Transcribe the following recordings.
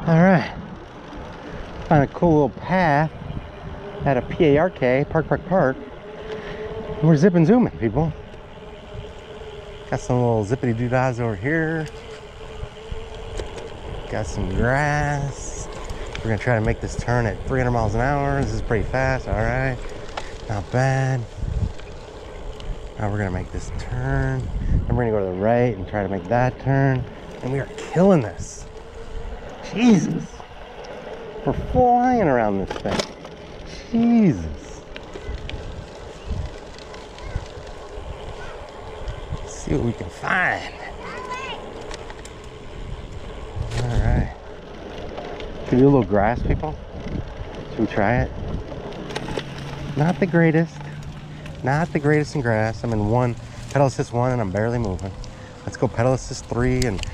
All right. Found a cool little path at a PARK, Park. And we're zipping zooming, people. Got some little zippity doodads over here. Got some grass. We're gonna try to make this turn at 300 miles an hour. This is pretty fast. All right, not bad. Now we're gonna make this turn. Then we're gonna go to the right and try to make that turn. And we are killing this. Jesus. We're flying around this thing. Jesus. Let's see what we can find. All right. Can we do a little grass, people? Should we try it? Not the greatest. Not the greatest in grass. I'm in one, pedal assist 1, and I'm barely moving. Let's go pedal assist 3 and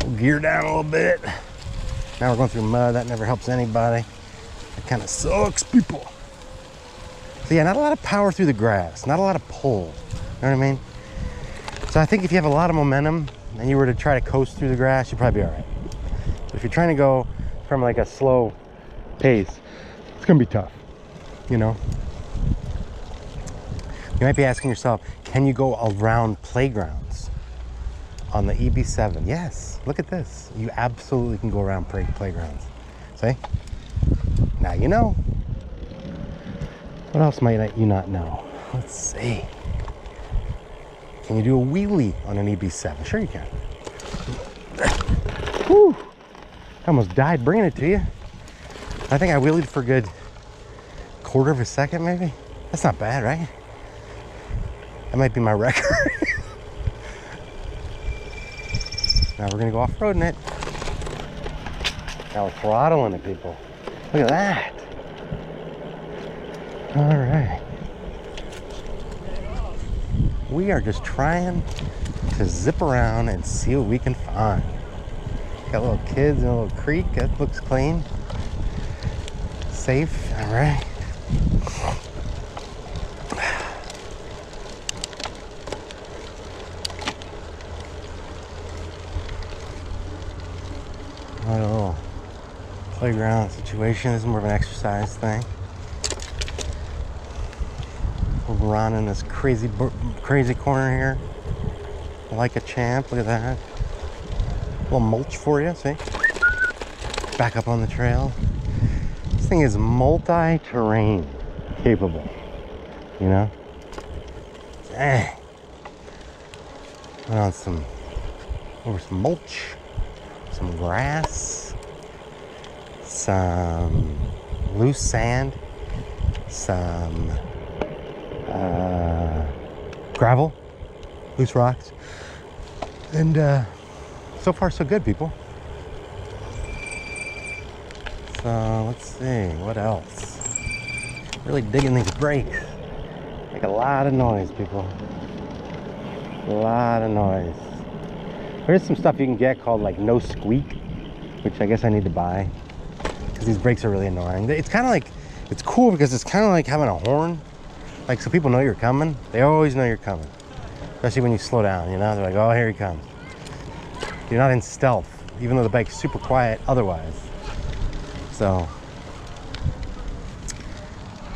we'll gear down a little bit. Now we're going through mud. That never helps anybody. It kind of sucks, people. So yeah, not a lot of power through the grass. Not a lot of pull. You know what I mean? So I think if you have a lot of momentum and you were to try to coast through the grass, you'd probably be all right. But if you're trying to go from like a slow pace, it's gonna be tough, you know? You might be asking yourself, can you go around playgrounds on the EB7? Yes, look at this. You absolutely can go around playgrounds. See? Now you know. What else might you not know? Let's see. Can you do a wheelie on an EB7? Sure you can. Whew. I almost died bringing it to you. I think I wheelied for a good quarter of a second, maybe. That's not bad, right? That might be my record. Now we're gonna go off-roading it. Now we're throttling it, people. Look at that. All right. We are just trying to zip around and see what we can find. Got little kids in a little creek. That looks clean. Safe. All right. A little playground situation. This is more of an exercise thing. We're running this crazy corner here like a champ. Look at that. A little mulch for you, see? Back up on the trail. This thing is multi-terrain capable, you know? Dang. Put on some mulch, some grass, some loose sand, some gravel, loose rocks, and so far so good, people. So let's see what else. Really digging these brakes. Make a lot of noise, people. A lot of noise. There's some stuff you can get called like no squeak, which I guess I need to buy because these brakes are really annoying. It's kind of like, it's cool because it's kind of like having a horn. Like, so people know you're coming. They always know you're coming. Especially when you slow down, you know? They're like, oh, here he comes. You're not in stealth, even though the bike's super quiet otherwise. So,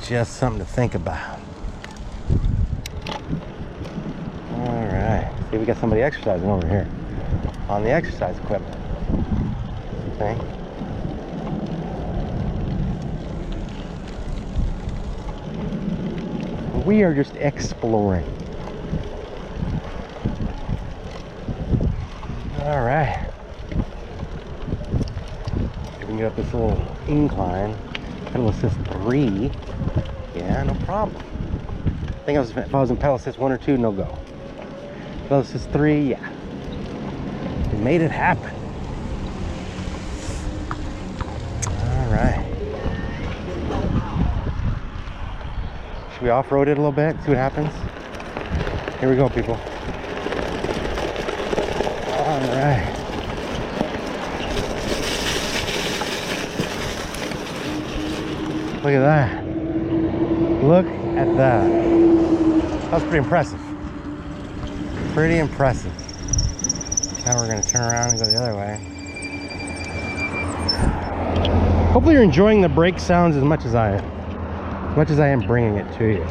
just something to think about. All right. See, we got somebody exercising over here on the exercise equipment. Okay. We are just exploring. All right. We can get up this little incline. Pedal assist 3. Yeah, no problem. I think if I was in pedal assist 1 or 2, no go. Pedal assist 3, yeah. We made it happen. All right. Should we off-road it a little bit? See what happens? Here we go, people. All right. Look at that. Look at that. That was pretty impressive. Pretty impressive. Now we're going to turn around and go the other way. Hopefully you're enjoying the brake sounds as much as I am bringing it to you.